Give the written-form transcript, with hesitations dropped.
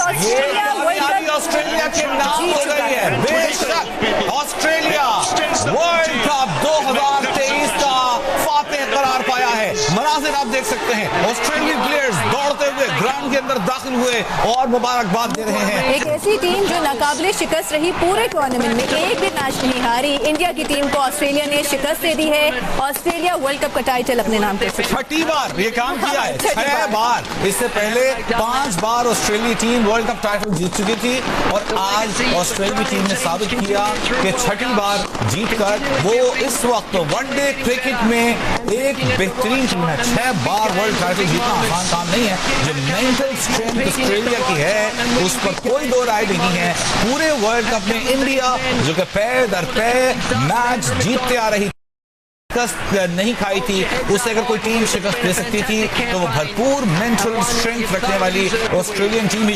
Australia Australia के नाम हो गई है। बेशक ऑस्ट्रेलिया वर्ल्ड कप 2023 का फातेह करार पाया है। मनाजिर आप देख सकते हैं, ऑस्ट्रेलियन प्लेयर्स दौड़ते हुए ग्राउंड के अंदर दाखिल हुए और मुबारकबाद दे रहे हैं। एक ऐसी टीम जो नाकाबिले शिकस्त रही, पूरे टूर्नामेंट में एक भी मैच नहीं हारी। इंडिया की टीम को ऑस्ट्रेलिया ने शिकस्त दे दी है। ऑस्ट्रेलिया वर्ल्ड कप का टाइटल अपने नाम कर सकती है। 6ठी बार ये काम किया है, 6 बार। इससे पहले 5 बार ऑस्ट्रेलियाई टीम वर्ल्ड कप टाइटल जीत चुकी थी और आज ऑस्ट्रेलियाई टीम ने साबित किया कि 6ठी बार जीतकर वो इस वक्त वनडे क्रिकेट में एक बेहतरीन टीम है। 6 बार वर्ल्ड टाइटल जीतना आसान काम नहीं है। जो मेंटल स्ट्रेंथ ऑस्ट्रेलिया की है उस पर कोई दो राय नहीं है। पूरे वर्ल्ड कप में इंडिया जो कि पैर दर पैर मैच जीतते आ रही शिकस्त नहीं खाई थी, उसे अगर कोई टीम शिकस्त दे सकती थी तो वो भरपूर मेंटल स्ट्रेंथ रखने वाली ऑस्ट्रेलियन टीम